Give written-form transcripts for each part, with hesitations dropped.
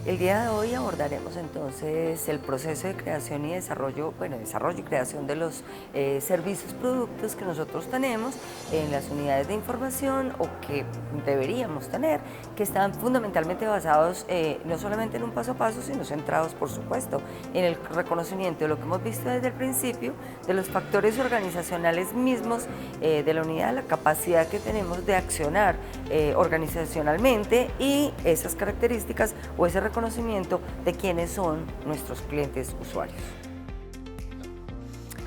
El día de hoy abordaremos entonces el proceso de creación y desarrollo, desarrollo y creación de los servicios, productos que nosotros tenemos en las unidades de información o que deberíamos tener, que están fundamentalmente basados no solamente en un paso a paso, sino centrados, por supuesto, en el reconocimiento de lo que hemos visto desde el principio, de los factores organizacionales mismos de la unidad, la capacidad que tenemos de accionar organizacionalmente y esas características o ese reconocimiento de quiénes son nuestros clientes usuarios.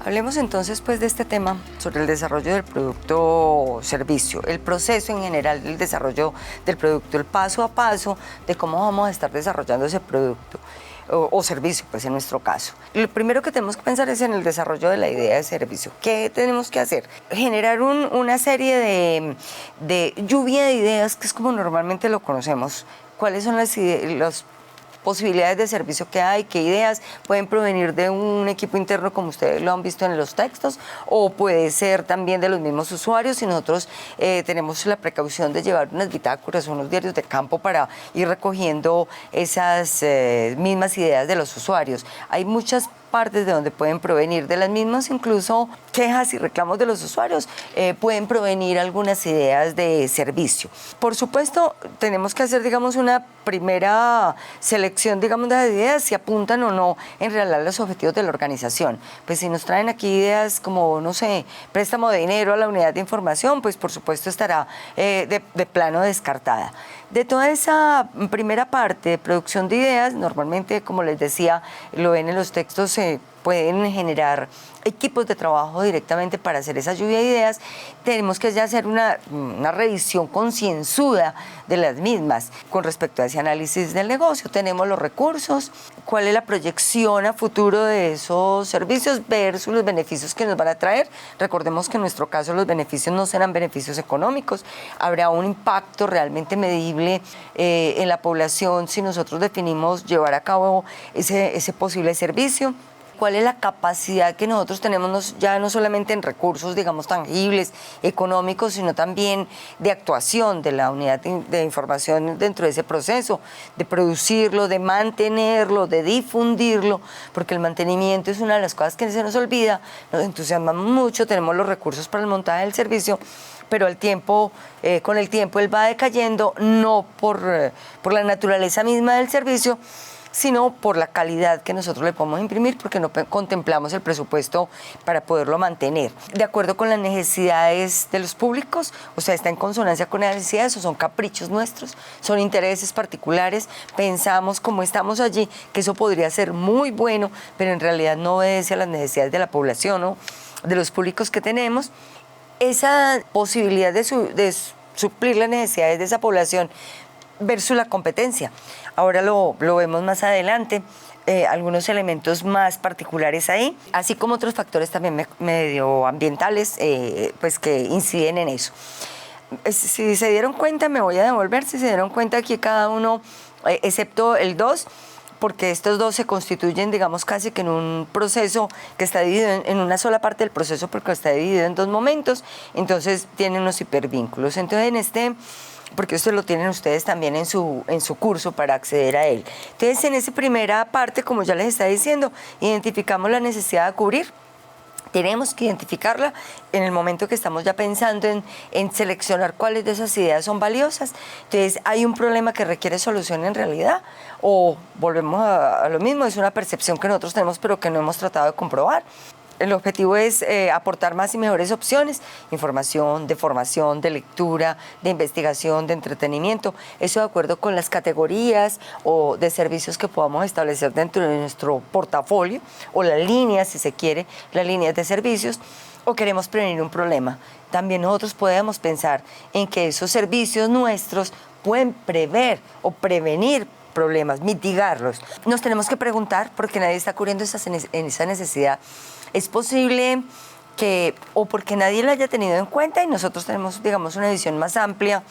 Hablemos entonces de este tema sobre el desarrollo del producto o servicio, el proceso en general del desarrollo del producto, el paso a paso de cómo vamos a estar desarrollando ese producto o servicio, pues en nuestro caso. Lo primero que tenemos que pensar es en el desarrollo de la idea de servicio. ¿Qué tenemos que hacer? Generar una serie de lluvia de ideas, que es como normalmente lo conocemos. ¿Cuáles son las posibilidades de servicio que hay? ¿Qué ideas pueden provenir de un equipo interno, como ustedes lo han visto en los textos, o puede ser también de los mismos usuarios? Y nosotros tenemos la precaución de llevar unas bitácoras o unos diarios de campo para ir recogiendo esas mismas ideas de los usuarios. Hay muchas partes de donde pueden provenir, de las mismas incluso quejas y reclamos de los usuarios, pueden provenir algunas ideas de servicio. Por supuesto, tenemos que hacer, digamos, una primera selección, digamos, de ideas, si apuntan o no en realidad a los objetivos de la organización. Pues si nos traen aquí ideas como, no sé, préstamo de dinero a la unidad de información, pues por supuesto estará de plano descartada. De toda esa primera parte de producción de ideas, normalmente, como les decía, lo ven en los textos, se pueden generar equipos de trabajo directamente para hacer esa lluvia de ideas. Tenemos que ya hacer una revisión concienzuda de las mismas con respecto a ese análisis del negocio. Tenemos los recursos, cuál es la proyección a futuro de esos servicios versus los beneficios que nos van a traer. Recordemos que en nuestro caso los beneficios no serán beneficios económicos, habrá un impacto realmente medible en la población si nosotros definimos llevar a cabo ese posible servicio. ¿Cuál es la capacidad que nosotros tenemos, ya no solamente en recursos, digamos, tangibles, económicos, sino también de actuación de la unidad de información dentro de ese proceso, de producirlo, de mantenerlo, de difundirlo, porque el mantenimiento es una de las cosas que se nos olvida, nos entusiasmamos mucho, tenemos los recursos para el montaje del servicio, pero con el tiempo él va decayendo, no por la naturaleza misma del servicio, sino por la calidad que nosotros le podemos imprimir, porque no contemplamos el presupuesto para poderlo mantener. De acuerdo con las necesidades de los públicos, o sea, está en consonancia con las necesidades, o son caprichos nuestros, son intereses particulares, pensamos como estamos allí, que eso podría ser muy bueno, pero en realidad no obedece a las necesidades de la población o de los públicos que tenemos. Esa posibilidad de suplir las necesidades de esa población versus la competencia. Ahora lo vemos más adelante, algunos elementos más particulares ahí, así como otros factores también medioambientales pues que inciden en eso. Si se dieron cuenta, me voy a devolver, si se dieron cuenta aquí cada uno, excepto el 2, porque estos dos se constituyen, digamos, casi que en un proceso que está dividido en una sola parte del proceso, porque está dividido en dos momentos, entonces tienen unos hipervínculos. Entonces porque esto lo tienen ustedes también en su curso para acceder a él. Entonces, en esa primera parte, como ya les estaba diciendo, identificamos la necesidad de cubrir. Tenemos que identificarla en el momento que estamos ya pensando en seleccionar cuáles de esas ideas son valiosas. Entonces, hay un problema que requiere solución en realidad, o volvemos a lo mismo, es una percepción que nosotros tenemos pero que no hemos tratado de comprobar. El objetivo es aportar más y mejores opciones, información, de formación, de lectura, de investigación, de entretenimiento. Eso de acuerdo con las categorías o de servicios que podamos establecer dentro de nuestro portafolio o las líneas, si se quiere, las líneas de servicios, o queremos prevenir un problema. También nosotros podemos pensar en que esos servicios nuestros pueden prever o prevenir problemas, mitigarlos. Nos tenemos que preguntar, porque nadie está cubriendo esa necesidad, ¿es posible que, o porque nadie la haya tenido en cuenta y nosotros tenemos, digamos, una visión más amplia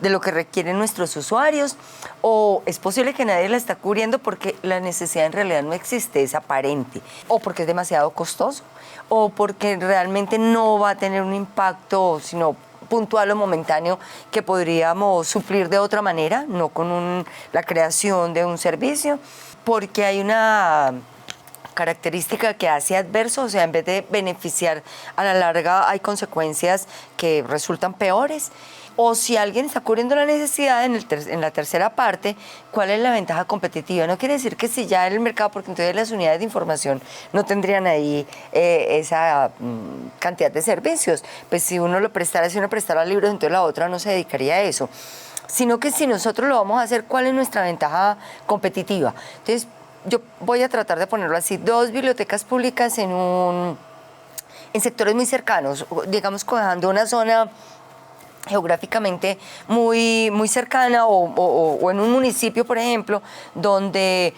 de lo que requieren nuestros usuarios, o es posible que nadie la está cubriendo porque la necesidad en realidad no existe, es aparente, o porque es demasiado costoso, o porque realmente no va a tener un impacto, sino puntual o momentáneo que podríamos suplir de otra manera, no con la creación de un servicio, porque hay una característica que hace adverso, o sea, en vez de beneficiar a la larga hay consecuencias que resultan peores. O si alguien está cubriendo la necesidad en la tercera parte, ¿cuál es la ventaja competitiva? No quiere decir que si ya en el mercado, porque entonces las unidades de información no tendrían ahí esa cantidad de servicios. Pues si uno prestara libros, entonces la otra no se dedicaría a eso. Sino que si nosotros lo vamos a hacer, ¿cuál es nuestra ventaja competitiva? Entonces, yo voy a tratar de ponerlo así, 2 bibliotecas públicas en sectores muy cercanos, digamos, cojando una zona geográficamente muy, muy cercana o en un municipio, por ejemplo, donde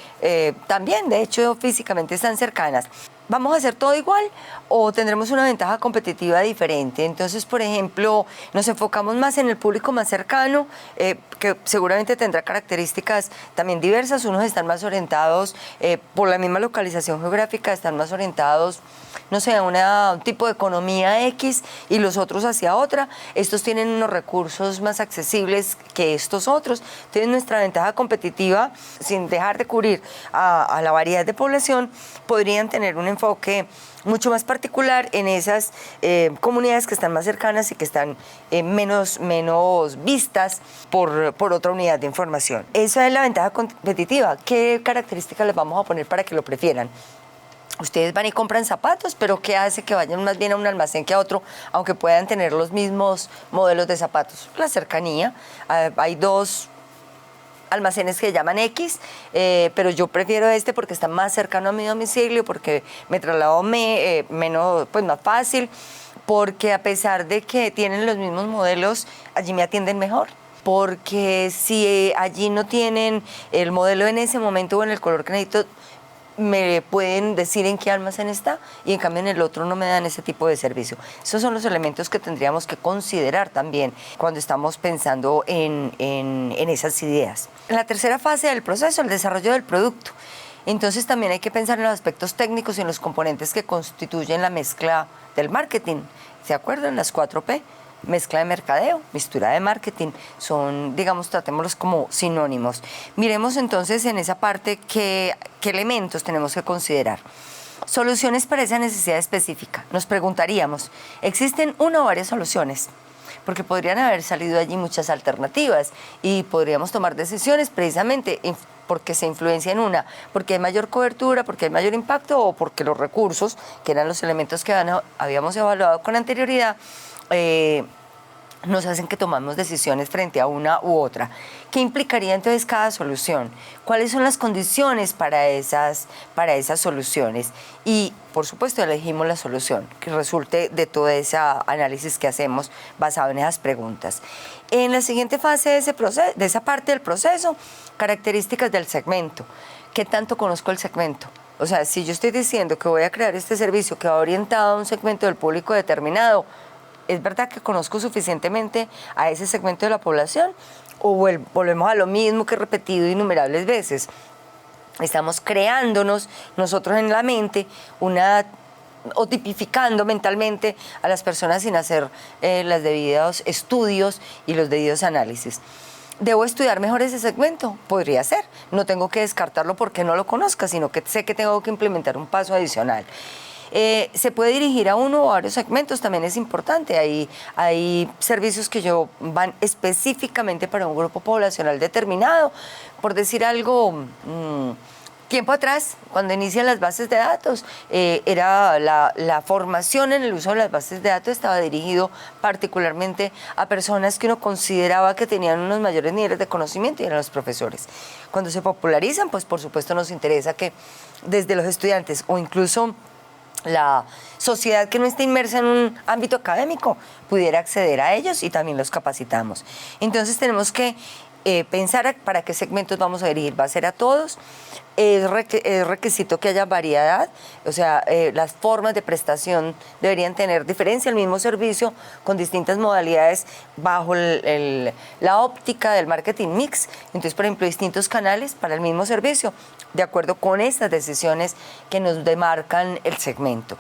también, de hecho, físicamente están cercanas. ¿Vamos a hacer todo igual o tendremos una ventaja competitiva diferente? Entonces, por ejemplo, nos enfocamos más en el público más cercano, que seguramente tendrá características también diversas. Unos están más orientados, por la misma localización geográfica, están más orientados, no sé, a un tipo de economía X y los otros hacia otra. Estos tienen unos recursos más accesibles que estos otros. Entonces, nuestra ventaja competitiva, sin dejar de cubrir a la variedad de población, podrían tener un enfoque mucho más particular en esas comunidades que están más cercanas y que están menos vistas por otra unidad de información. Esa es la ventaja competitiva. ¿Qué características les vamos a poner para que lo prefieran? Ustedes van y compran zapatos, pero ¿qué hace que vayan más bien a un almacén que a otro, aunque puedan tener los mismos modelos de zapatos? La cercanía. Hay 2 almacenes que llaman X, pero yo prefiero este porque está más cercano a mi domicilio, porque me traslado más fácil, porque a pesar de que tienen los mismos modelos, allí me atienden mejor. Porque si allí no tienen el modelo en ese momento o en el color que necesito, me pueden decir en qué almacén está y en cambio en el otro no me dan ese tipo de servicio. Esos son los elementos que tendríamos que considerar también cuando estamos pensando en esas ideas. En la tercera fase del proceso, el desarrollo del producto. Entonces también hay que pensar en los aspectos técnicos y en los componentes que constituyen la mezcla del marketing. ¿Se acuerdan? Las 4P. Mezcla de mercadeo, mistura de marketing, son, digamos, tratémoslos como sinónimos. Miremos entonces en esa parte qué elementos tenemos que considerar. Soluciones para esa necesidad específica. Nos preguntaríamos, ¿existen una o varias soluciones? Porque podrían haber salido allí muchas alternativas y podríamos tomar decisiones precisamente porque se influencia en una, porque hay mayor cobertura, porque hay mayor impacto o porque los recursos, que eran los elementos que habíamos evaluado con anterioridad, nos hacen que tomamos decisiones frente a una u otra. ¿Qué implicaría entonces cada solución? ¿Cuáles son las condiciones para esas soluciones? Y, por supuesto, elegimos la solución que resulte de todo ese análisis que hacemos basado en esas preguntas. En la siguiente fase de esa parte del proceso, características del segmento. ¿Qué tanto conozco el segmento? O sea, si yo estoy diciendo que voy a crear este servicio que va orientado a un segmento del público determinado, ¿es verdad que conozco suficientemente a ese segmento de la población? ¿O volvemos a lo mismo que he repetido innumerables veces? Estamos creándonos nosotros en la mente o tipificando mentalmente a las personas sin hacer los debidos estudios y los debidos análisis. ¿Debo estudiar mejor ese segmento? Podría ser. No tengo que descartarlo porque no lo conozca, sino que sé que tengo que implementar un paso adicional. Se puede dirigir a uno o a varios segmentos, también es importante. Hay servicios que van específicamente para un grupo poblacional determinado. Por decir algo, tiempo atrás, cuando inician las bases de datos, era la formación en el uso de las bases de datos estaba dirigido particularmente a personas que uno consideraba que tenían unos mayores niveles de conocimiento y eran los profesores. Cuando se popularizan, pues por supuesto nos interesa que desde los estudiantes o incluso la sociedad que no esté inmersa en un ámbito académico pudiera acceder a ellos y también los capacitamos. Entonces tenemos que pensar para qué segmentos vamos a dirigir. ¿Va a ser a todos? Es requisito que haya variedad, o sea, las formas de prestación deberían tener diferencia, el mismo servicio con distintas modalidades bajo la óptica del marketing mix. Entonces, por ejemplo, distintos canales para el mismo servicio, de acuerdo con estas decisiones que nos demarcan el segmento.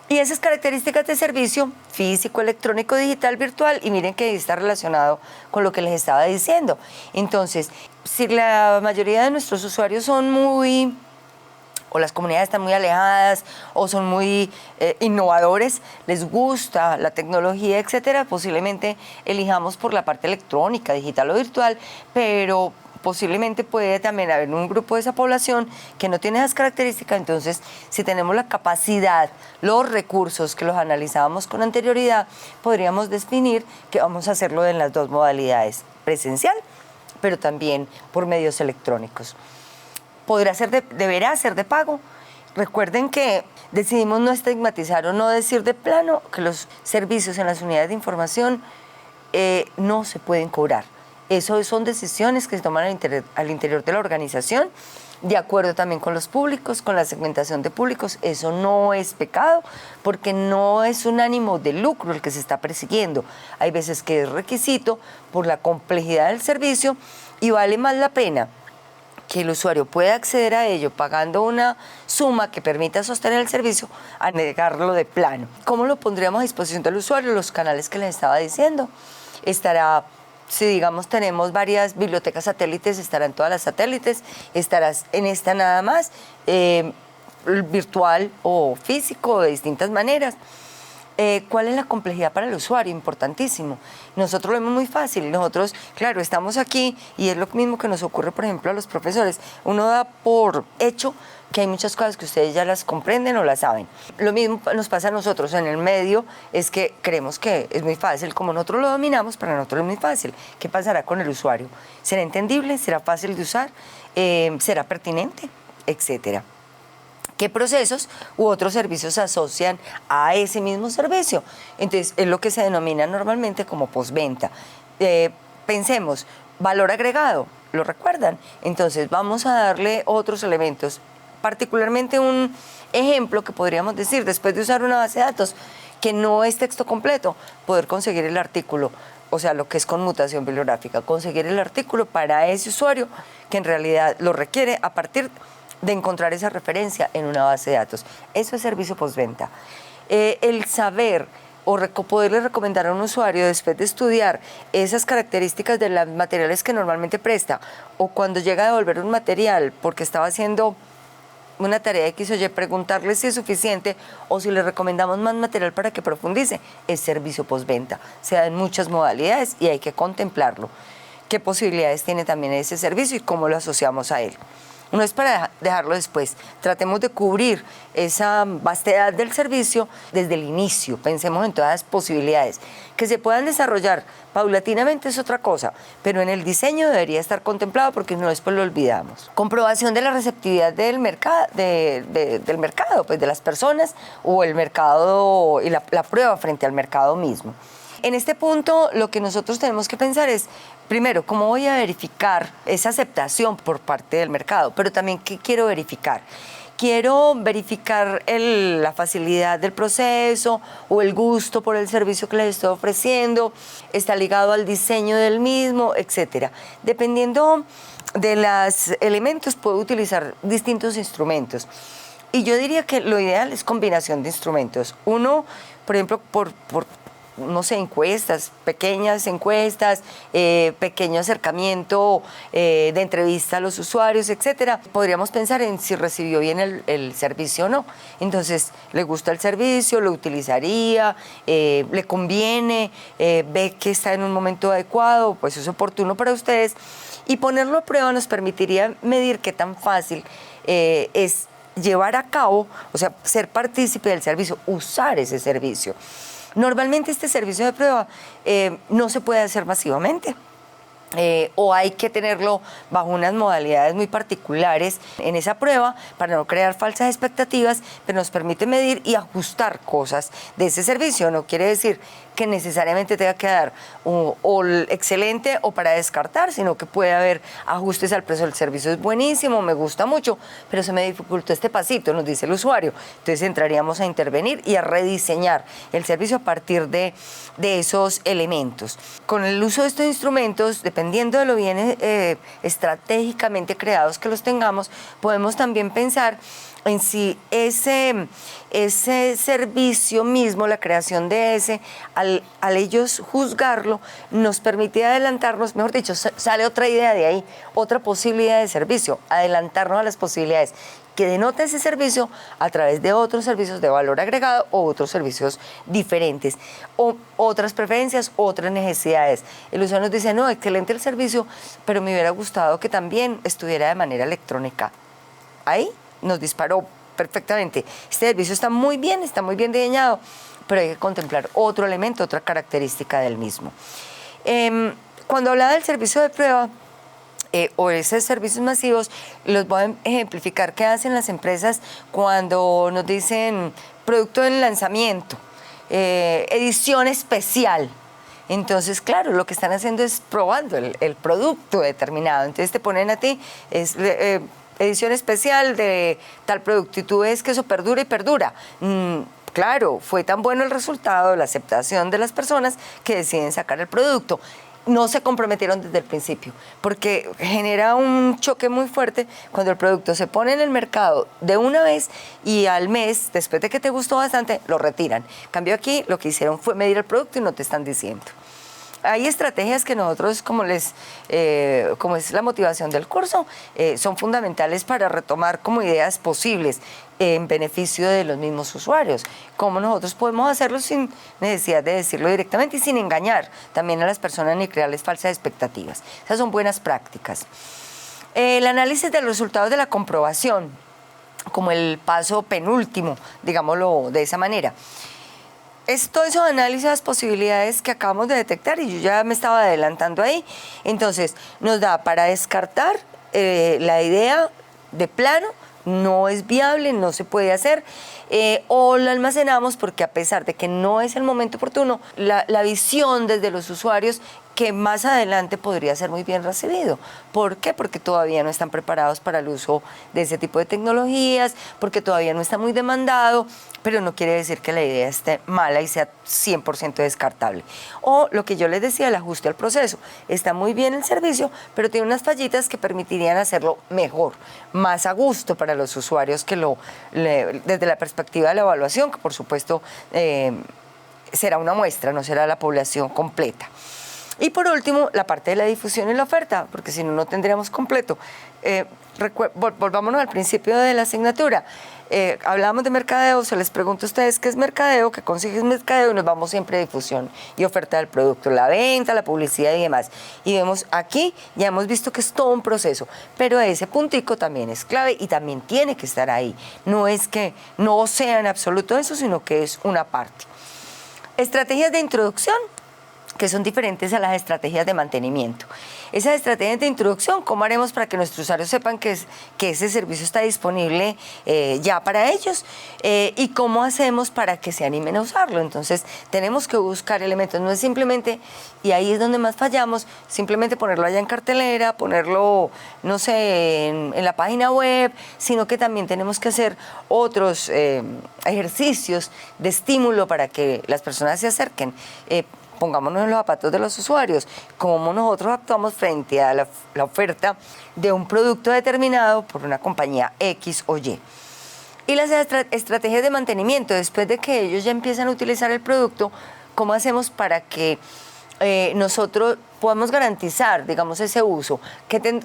Y esas características de servicio físico, electrónico, digital, virtual, y miren que está relacionado con lo que les estaba diciendo. Entonces, si la mayoría de nuestros usuarios son muy, o las comunidades están muy alejadas, o son muy innovadores, les gusta la tecnología, etcétera, posiblemente elijamos por la parte electrónica, digital o virtual, pero posiblemente puede también haber un grupo de esa población que no tiene esas características. Entonces, si tenemos la capacidad, los recursos que los analizábamos con anterioridad, podríamos definir que vamos a hacerlo en las dos modalidades, presencial, pero también por medios electrónicos. Deberá ser de pago. Recuerden que decidimos no estigmatizar o no decir de plano que los servicios en las unidades de información no se pueden cobrar. Eso son decisiones que se toman al interior de la organización, de acuerdo también con los públicos, con la segmentación de públicos. Eso no es pecado, porque no es un ánimo de lucro el que se está persiguiendo. Hay veces que es requisito por la complejidad del servicio y vale más la pena que el usuario pueda acceder a ello pagando una suma que permita sostener el servicio a negarlo de plano. ¿Cómo lo pondríamos a disposición del usuario? Los canales que les estaba diciendo. Estará, si digamos tenemos varias bibliotecas satélites, estarán todas las satélites, estarás en esta nada más, virtual o físico, de distintas maneras. ¿Cuál es la complejidad para el usuario? Importantísimo. Nosotros lo vemos muy fácil. Nosotros, claro, estamos aquí y es lo mismo que nos ocurre, por ejemplo, a los profesores. Uno da por hecho que hay muchas cosas que ustedes ya las comprenden o las saben. Lo mismo nos pasa a nosotros en el medio, es que creemos que es muy fácil. Como nosotros lo dominamos, para nosotros es muy fácil. ¿Qué pasará con el usuario? ¿Será entendible? ¿Será fácil de usar? ¿Será pertinente? Etcétera. ¿Qué procesos u otros servicios se asocian a ese mismo servicio? Entonces, es lo que se denomina normalmente como postventa. Pensemos, valor agregado, ¿lo recuerdan? Entonces, vamos a darle otros elementos, particularmente un ejemplo que podríamos decir, después de usar una base de datos que no es texto completo, poder conseguir el artículo, o sea, lo que es conmutación bibliográfica, conseguir el artículo para ese usuario que en realidad lo requiere a partir de encontrar esa referencia en una base de datos. Eso es servicio postventa. El saber o poderle recomendar a un usuario después de estudiar esas características de los materiales que normalmente presta, o cuando llega a devolver un material porque estaba haciendo una tarea X o Y, preguntarle si es suficiente o si le recomendamos más material para que profundice, es servicio postventa. Se da en muchas modalidades y hay que contemplarlo. ¿Qué posibilidades tiene también ese servicio y cómo lo asociamos a él? No es para dejarlo después. Tratemos de cubrir esa vastedad del servicio desde el inicio. Pensemos en todas las posibilidades. Que se puedan desarrollar paulatinamente es otra cosa, pero en el diseño debería estar contemplado porque no después lo olvidamos. Comprobación de la receptividad del mercado, del mercado, pues de las personas o el mercado y la prueba frente al mercado mismo. En este punto, lo que nosotros tenemos que pensar es, primero, ¿cómo voy a verificar esa aceptación por parte del mercado? Pero también, ¿qué quiero verificar? Quiero verificar la facilidad del proceso o el gusto por el servicio que les estoy ofreciendo, está ligado al diseño del mismo, etcétera. Dependiendo de los elementos, puedo utilizar distintos instrumentos. Y yo diría que lo ideal es combinación de instrumentos. Uno, por ejemplo, no sé, encuestas, pequeñas encuestas, pequeño acercamiento de entrevista a los usuarios, etcétera. Podríamos pensar en si recibió bien el servicio o no. Entonces, ¿le gusta el servicio? ¿Lo utilizaría? ¿Le conviene? ¿Ve que está en un momento adecuado? Pues es oportuno para ustedes. Y ponerlo a prueba nos permitiría medir qué tan fácil es llevar a cabo, o sea, ser partícipe del servicio, usar ese servicio. Normalmente este servicio de prueba no se puede hacer masivamente o hay que tenerlo bajo unas modalidades muy particulares en esa prueba para no crear falsas expectativas, pero nos permite medir y ajustar cosas de ese servicio. No quiere decir que necesariamente tenga que dar o el excelente o para descartar, sino que puede haber ajustes al precio. El servicio es buenísimo, me gusta mucho, pero se me dificultó este pasito, nos dice el usuario. Entonces entraríamos a intervenir y a rediseñar el servicio a partir de esos elementos. Con el uso de estos instrumentos, dependiendo de lo bien estratégicamente creados que los tengamos, podemos también pensar en si ese servicio mismo, la creación de ese, al ellos juzgarlo, nos permite adelantarnos, mejor dicho, sale otra idea de ahí, otra posibilidad de servicio, adelantarnos a las posibilidades que denota ese servicio a través de otros servicios de valor agregado o otros servicios diferentes, o otras preferencias, otras necesidades. El usuario nos dice, no, excelente el servicio, pero me hubiera gustado que también estuviera de manera electrónica. Ahí nos disparó perfectamente. Este servicio está muy bien diseñado, pero hay que contemplar otro elemento, otra característica del mismo. Cuando hablaba del servicio de prueba, o esos servicios masivos, los voy a ejemplificar qué hacen las empresas cuando nos dicen producto en lanzamiento, edición especial. Entonces, claro, lo que están haciendo es probando el producto determinado. Entonces te ponen a ti, edición especial de tal producto, y tú ves que eso perdura y perdura. Claro, fue tan bueno el resultado, la aceptación de las personas que deciden sacar el producto. No se comprometieron desde el principio, porque genera un choque muy fuerte cuando el producto se pone en el mercado de una vez y al mes, después de que te gustó bastante, lo retiran. En cambio aquí lo que hicieron fue medir el producto y no te están diciendo. Hay estrategias que nosotros, como es la motivación del curso, son fundamentales para retomar como ideas posibles en beneficio de los mismos usuarios. Cómo nosotros podemos hacerlo sin necesidad de decirlo directamente y sin engañar también a las personas ni crearles falsas expectativas. Esas son buenas prácticas. El análisis de los resultados de la comprobación, como el paso penúltimo, digámoslo de esa manera. Es todo eso de análisis de las posibilidades que acabamos de detectar y yo ya me estaba adelantando ahí. Entonces, nos da para descartar la idea de plano, no es viable, no se puede hacer, o lo almacenamos porque a pesar de que no es el momento oportuno, la visión desde los usuarios que más adelante podría ser muy bien recibido. ¿Por qué? Porque todavía no están preparados para el uso de ese tipo de tecnologías, porque todavía no está muy demandado, pero no quiere decir que la idea esté mala y sea 100% descartable. O lo que yo les decía, el ajuste al proceso. Está muy bien el servicio, pero tiene unas fallitas que permitirían hacerlo mejor, más a gusto para los usuarios que desde la perspectiva de la evaluación, que por supuesto será una muestra, no será la población completa. Y por último, la parte de la difusión y la oferta, porque si no, no tendríamos completo. Volvámonos al principio de la asignatura. Hablábamos de mercadeo, se les pregunta a ustedes qué es mercadeo, qué consigues mercadeo, y nos vamos siempre a difusión y oferta del producto, la venta, la publicidad y demás. Y vemos aquí, ya hemos visto que es todo un proceso, pero ese puntico también es clave y también tiene que estar ahí. No es que no sea en absoluto eso, sino que es una parte. Estrategias de introducción, que son diferentes a las estrategias de mantenimiento. Esas estrategias de introducción, ¿cómo haremos para que nuestros usuarios sepan que ese servicio está disponible ya para ellos? ¿Y cómo hacemos para que se animen a usarlo? Entonces, tenemos que buscar elementos. No es simplemente, y ahí es donde más fallamos, simplemente ponerlo allá en cartelera, ponerlo, no sé, en la página web, sino que también tenemos que hacer otros ejercicios de estímulo para que las personas se acerquen. Pongámonos en los zapatos de los usuarios, cómo nosotros actuamos frente a la oferta de un producto determinado por una compañía X o Y. Y las estrategias de mantenimiento, después de que ellos ya empiezan a utilizar el producto, ¿cómo hacemos para que nosotros podamos garantizar, digamos, ese uso?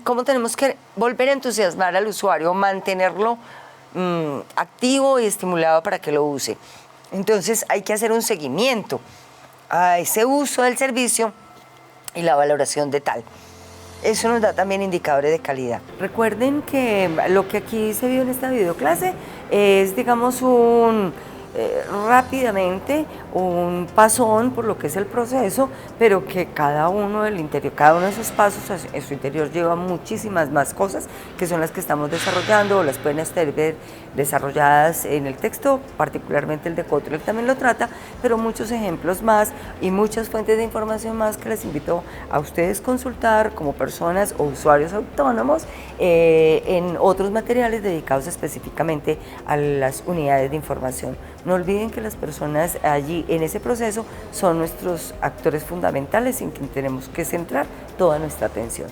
¿Cómo tenemos que volver a entusiasmar al usuario, mantenerlo activo y estimulado para que lo use? Entonces hay que hacer un seguimiento a ese uso del servicio y la valoración de tal. Eso nos da también indicadores de calidad. Recuerden que lo que aquí se vio en esta videoclase es, digamos, rápidamente un pasón por lo que es el proceso, pero que cada uno del interior, cada uno de esos pasos en su interior lleva muchísimas más cosas que son las que estamos desarrollando o las pueden estar desarrolladas en el texto, particularmente el de Kotler también lo trata, pero muchos ejemplos más y muchas fuentes de información más que les invito a ustedes consultar como personas o usuarios autónomos en otros materiales dedicados específicamente a las unidades de información. No olviden que las personas allí en ese proceso son nuestros actores fundamentales en quien tenemos que centrar toda nuestra atención.